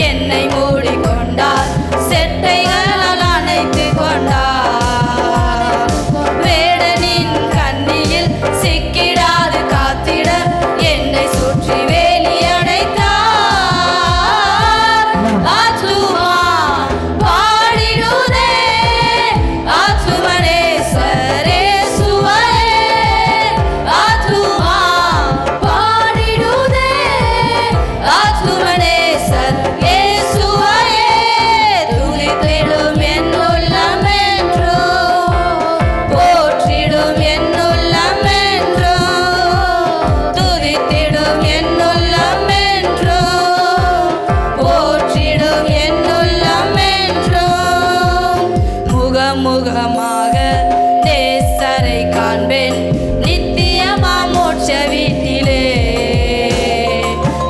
என்னை மூடிக்கொண்டார், செட்டைகளால் அணைத்து கொண்டார். வேடனின் கண்ணியில் சிக்கிடாது காத்திட என்னை சுற்றி வேலி அடைத்தார். ஆத்துமா பாடிடுதே, ஆத்துமனேசரே சுவையே. ஆத்துமா பாடிடுதே, ஆத்துமனேசர் இயேசுவையே. துதித்திடும் என் உள்ளமென்றோ, போற்றிடும் என் உள்ளமென்றோ, துதித்திடும் என் உள்ளமென்றோ, போற்றிடும் என் உள்ளமென்றோ. முகமுகமாக நேசரை காண்பேன், நித்தியமா மோட்ச வீட்டிலே.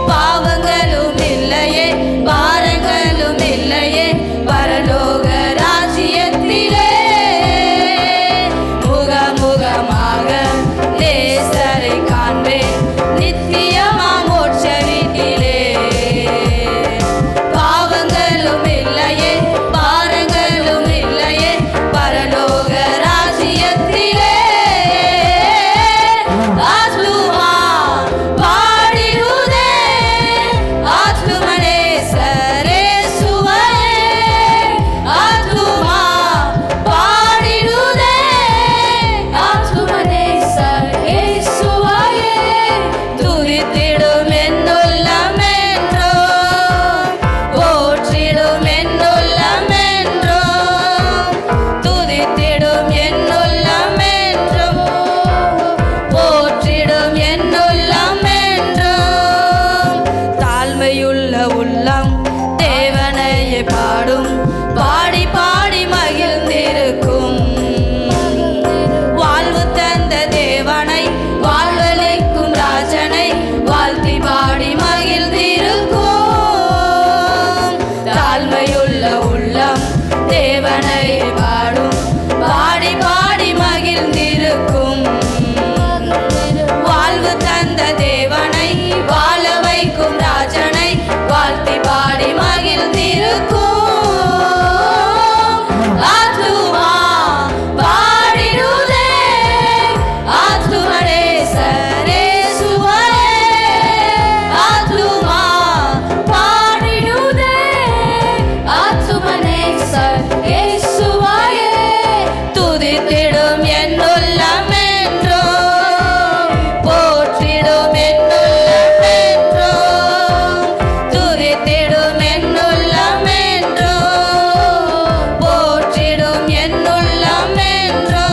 பாவங்களும் இல்லையே, பாரங்களும் இல்லையே, பரலோக ராஜ்யத்திலே. முகமுகமாக நேசரை காண்பேன், நித்தியமா மோட்ச வீட்டிலே. பாவங்களும் இல்லையே, பாரங்களும் இல்லையே, பரலோக ராஜ்யத்திலே. ஆத்துமா பாடிடுதே, ஆத்துமனேசரே சுவையே. ஆத்துமா பாடிடுதே, ஆத்துமனேசர் இயேசுவையே. துதித்திடும் என் உள்ளமென்றோ, போற்றிடும் என் உள்ளமென்றோ, துதித்திடும் என் உள்ளமென்றோ, போற்றிடும் என் உள்ளமென்றோ. தாழ்மையுள்ள உள்ளம் தேவனையே பாடும், பாடி பாடி மகிழ்ந்திருக்கும். வாழ்வு தந்த தேவனை, வாழ்வளிக்கும் ராஜனை வாழ்த்தி பாடி மகிழ்ந்திருக்கும். தாழ்மையுள்ள உள்ளம் தேவனையே பாடும், பாடி பாடி மகிழ்ந்திருக்கும். வாழ்வு தந்த தேவனை, வாழ வைக்கும் ராஜனை வாழ்த்தி பாடி மகிழ்ந்திருக்கும். ஆத்துமா பாடிடுதே, ஆத்துமனேசரே சுவையே. ஆத்துமா பாடிடுதே, ஆத்துமனேசர் இயேசுவையே. துதித்திடும் என் உள்ளமென்றோ, போற்றிடும் என் உள்ளமென்றோ, துதித்திடும் என் உள்ளமென்றோ, போற்றிடும் என் உள்ளமென்றோ.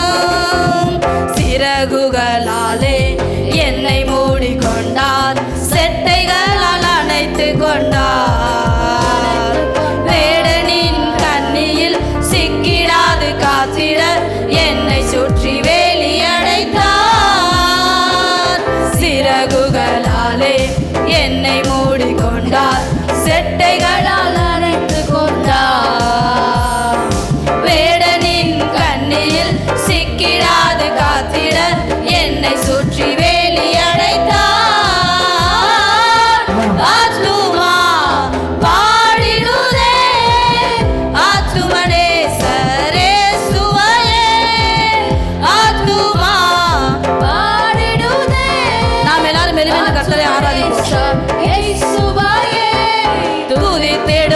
சிறகுகளாலே என்னை மூடிக்கொண்டார், செட்டைகளால் அணைத்து கொண்டார். வேடனின் கண்ணியில் சிக்கிடாது காத்திட என்னை சுற்றி வேலி அடைத்தார். சிறகுகளாலே என்னை மூடிக்கொண்டார், செட்டைகளால் அணைத்து கொண்டார். வேடனின் கண்ணியில் சிக்கிடாது காத்திட என்னை சுற்றி வேலி அடைத்தார். ஆத்துமா பாடிடுதே, ஆத்துமனேசரே சுவையே. ஆத்துமா பாடிடுதே. நாம் எல்லாரும் மெருமையான கர்த்தரை ஆராதிப்போம். இயேசுவையே. துதித்திடும்